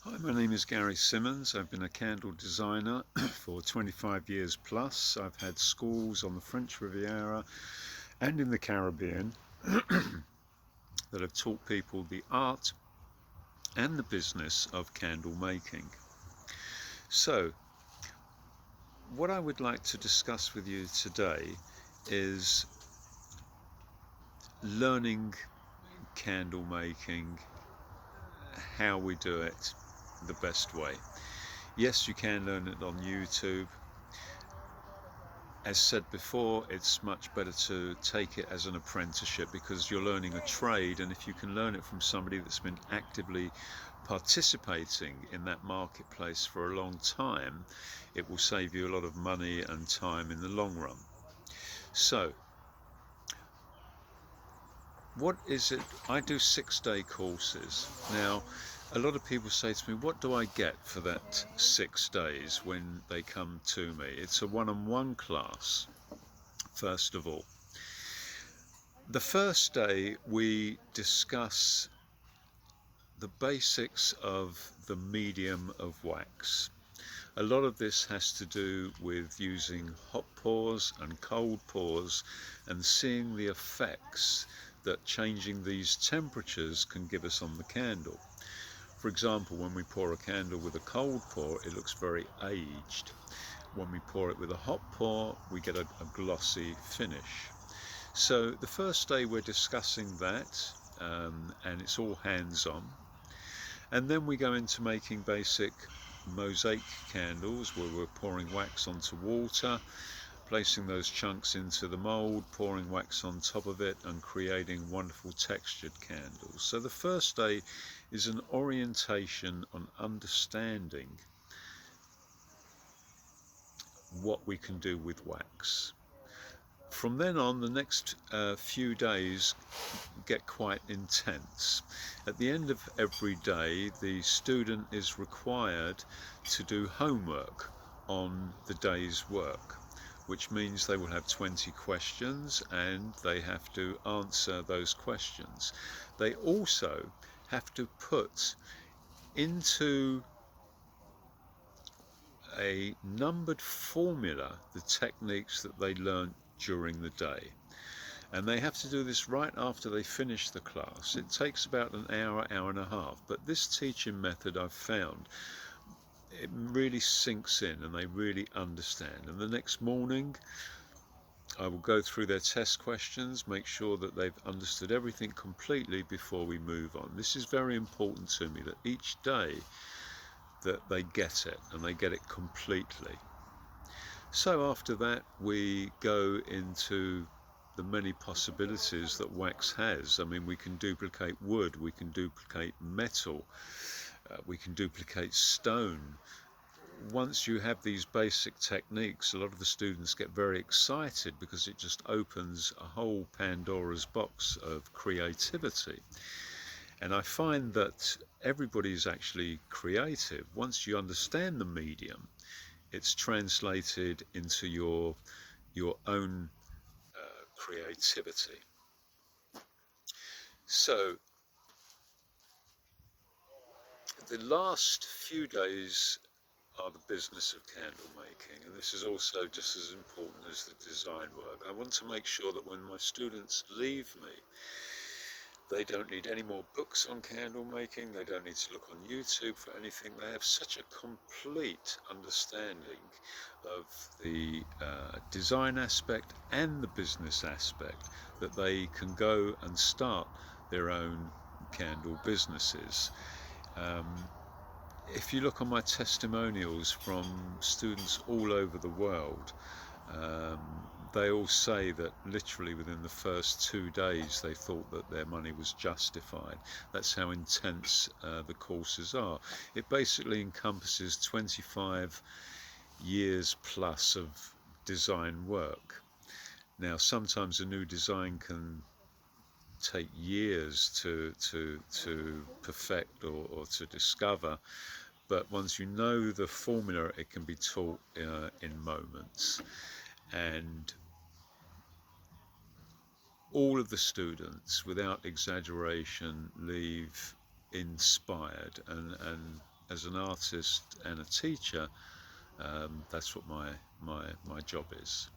Hi, my name is Gary Simmons. I've been a candle designer for 25 years plus. I've had schools on the French Riviera and in the Caribbean that have taught people the art and the business of candle making. So, what I would like to discuss with you today is learning candle making, how we do it the best way. Yes, you can learn it on YouTube. As said before, it's much better to take it as an apprenticeship because you're learning a trade, and if you can learn it from somebody that's been actively participating in that marketplace for a long time, it will save you a lot of money and time in the long run. So, what is it? I do 6-day courses. Now, a lot of people say to me, what do I get for that 6 days when they come to me? It's a one-on-one class, first of all. The first day we discuss the basics of the medium of wax. A lot of this has to do with using hot pours and cold pours and seeing the effects that changing these temperatures can give us on the candle. For example, when we pour a candle with a cold pour, it looks very aged. When we pour it with a hot pour, we get a glossy finish. So the first day we're discussing that, and it's all hands-on. And then we go into making basic mosaic candles where we're pouring wax onto water, placing those chunks into the mold, pouring wax on top of it, and creating wonderful textured candles. So the first day is an orientation on understanding what we can do with wax. From then on, the next few days get quite intense. At the end of every day, the student is required to do homework on the day's work, which means they will have 20 questions and they have to answer those questions. They also have to put into a numbered formula the techniques that they learnt during the day. And they have to do this right after they finish the class. It takes about an hour, hour and a half, but this teaching method I've found, it really sinks in and they really understand. And the next morning I will go through their test questions, make sure that they've understood everything completely before we move on. This is very important to me, that each day that they get it and they get it completely. So after that we go into the many possibilities that wax has. I mean, we can duplicate wood, we can duplicate metal, we can duplicate stone. Once you have these basic techniques, a lot of the students get very excited because it just opens a whole Pandora's box of creativity. And I find that everybody is actually creative. Once you understand the medium, it's translated into your own creativity. So the last few days are the business of candle making, and this is also just as important as the design work. I want to make sure that when my students leave me, they don't need any more books on candle making, they don't need to look on YouTube for anything. They have such a complete understanding of the design aspect and the business aspect that they can go and start their own candle businesses. If you look on my testimonials from students all over the world, um, they all say that literally within the first 2 days they thought that their money was justified. That's how intense the courses are. It basically encompasses 25 years plus of design work. Now, sometimes a new design can take years to perfect or to discover, but once you know the formula, it can be taught in moments. And all of the students, without exaggeration, leave inspired and as an artist and a teacher, that's what my job is.